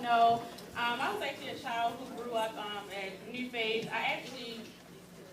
know, I was actually a child who grew up at New Faith. I actually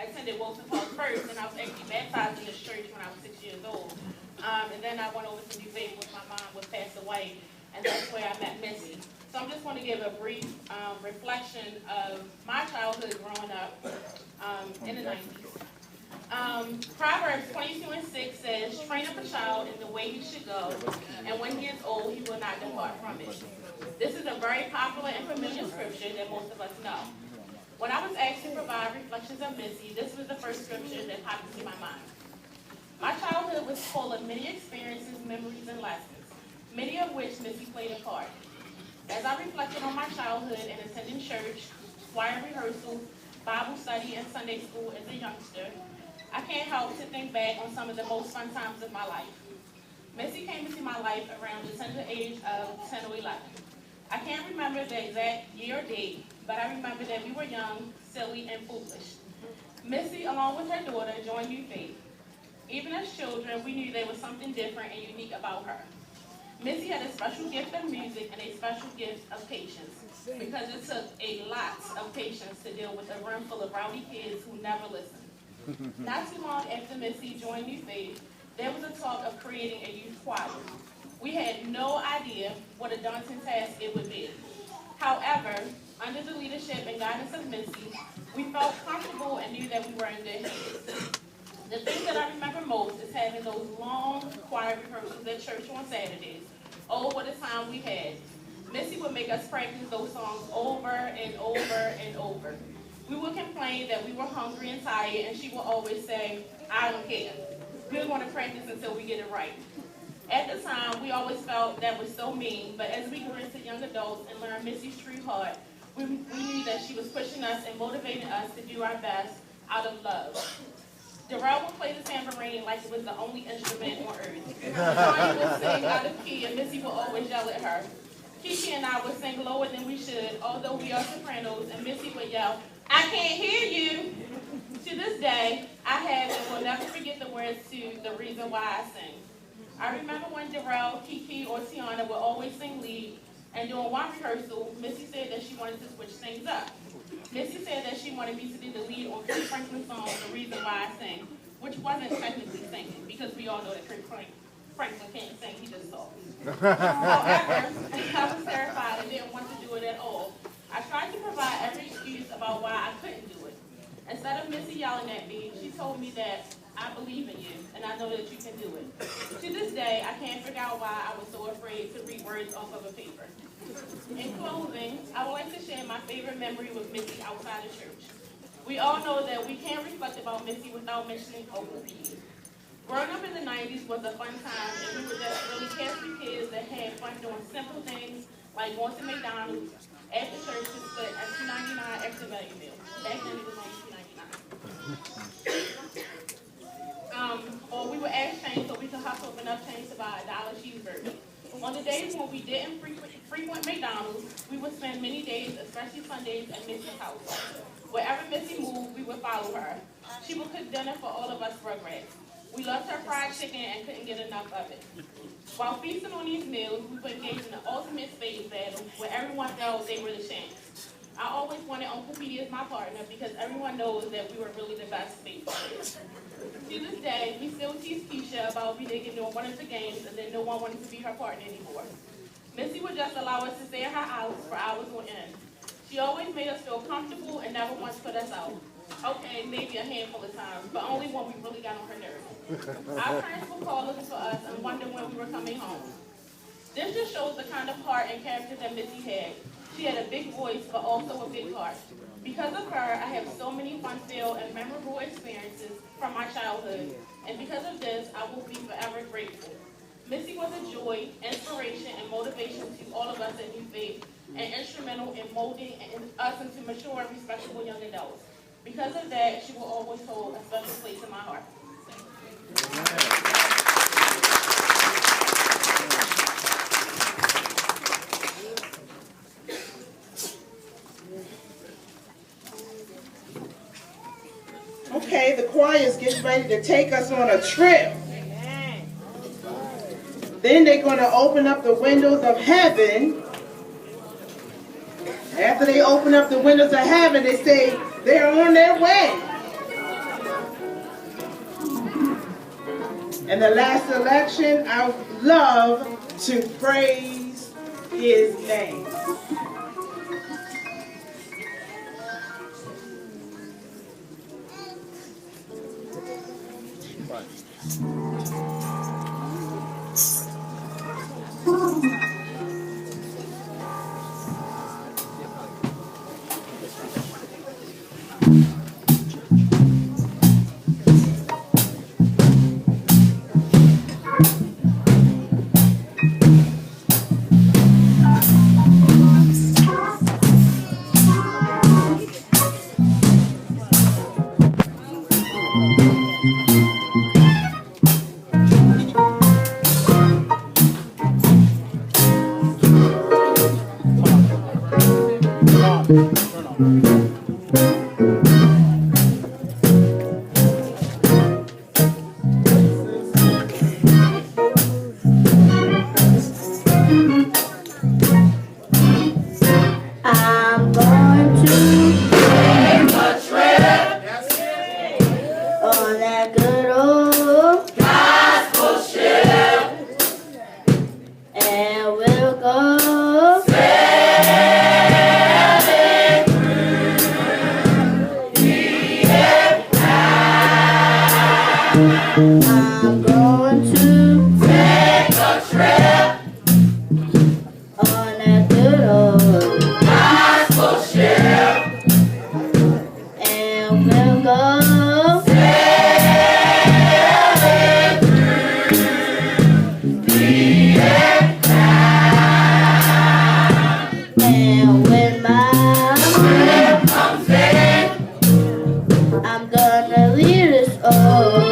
attended Wilson Park first, and I was actually baptized in this church when I was 6 years old. And then I went over to New Faith with my mom, with Pastor White, and that's where I met Missy. So I'm just going to give a brief reflection of my childhood growing up in the 90s. Proverbs 22:6 says, train up a child in the way he should go, and when he is old, he will not depart from it. This is a very popular and familiar scripture that most of us know. When I was asked to provide reflections of Missy, this was the first scripture that popped into my mind. My childhood was full of many experiences, memories, and lessons, many of which Missy played a part. As I reflected on my childhood and attending church, choir rehearsals, Bible study, and Sunday school as a youngster, I can't help to think back on some of the most fun times of my life. Missy came into my life around the tender age of 10 or 11. I can't remember the exact year or date, but I remember that we were young, silly, and foolish. Missy, along with her daughter, joined New Faith. Even as children, we knew there was something different and unique about her. Missy had a special gift of music and a special gift of patience, because it took a lot of patience to deal with a room full of rowdy kids who never listened. Not too long after Missy joined New Faith, there was a talk of creating a youth choir. We had no idea what a daunting task it would be. However, under the leadership and guidance of Missy, we felt comfortable and knew that we were in good hands. The thing that I remember most is having those long choir rehearsals at church on Saturdays. Oh, what a time we had. Missy would make us practice those songs over and over and over. We would complain that we were hungry and tired, and she would always say, I don't care. We're going to practice until we get it right. At the time, we always felt that was so mean, but as we grew into young adults and learned Missy's true heart, we knew that she was pushing us and motivating us to do our best out of love. Darrell would play the tambourine like it was the only instrument on earth. Tanya would sing out of key, and Missy would always yell at her. Kiki and I would sing lower than we should, although we are sopranos, and Missy would yell, I can't hear you. To this day, I have and will never forget the words to The Reason Why I Sing. I remember when Darrell, Kiki, or Tiana would always sing lead, and during one rehearsal, Missy said that she wanted to switch things up. Missy said that she wanted me to do the lead on Kirk Franklin's song, The Reason Why I Sing, which wasn't technically singing, because we all know that Kirk Franklin can't sing, he just talks. However, I was terrified and didn't want to do it at all. I tried to provide every excuse about why I couldn't do it. Instead of Missy yelling at me, she told me that I believe in you, and I know that you can do it. To this day, I can't figure out why I was so afraid to read words off of a paper. In closing, I would like to share my favorite memory with Missy outside of church. We all know that we can't reflect about Missy without mentioning Oakland PE. Growing up in the 90s was a fun time, and we were just really carefree kids that had fun doing simple things like going to McDonald's after church to split a $2.99 extra value meal. Back then it was only $2.99. Or we would ask change so we could hustle up enough change to buy a dollar cheeseburger. On the days when we didn't frequent McDonald's, we would spend many days, especially Sundays, at Missy's house. Wherever Missy moved, we would follow her. She would cook dinner for all of us rugrats. We loved her fried chicken and couldn't get enough of it. While feasting on these meals, we would engage in the ultimate spades battle where everyone felt they were the champs. I always wanted Uncle Petey as my partner because everyone knows that we were really the best spades players. To this day, we still tease Keisha about reneging on one of the games and then no one wanted to be her partner anymore. Missy would just allow us to stay at her house for hours on end. She always made us feel comfortable and never once put us out. Okay, maybe a handful of times, but only when we really got on her nerves. Our parents would call looking for us and wonder when we were coming home. This just shows the kind of heart and character that Missy had. She had a big voice, but also a big heart. Because of her, I have so many fun-filled and memorable experiences from my childhood, and because of this, I will be forever grateful. Missy was a joy, inspiration, and motivation to all of us at New Faith, and instrumental in molding us into mature and respectable young adults. Because of that, she will always hold a special place in my heart. Okay, the choir is getting ready to take us on a trip. Then they're going to open up the windows of heaven After they open up the windows of heaven, they say they're on their way. And the last election, I would love to praise his name. I'm going to take a trip on that good old gospel ship, and we'll go sailing through the empire. And when my ship comes in, I'm gonna lead us all.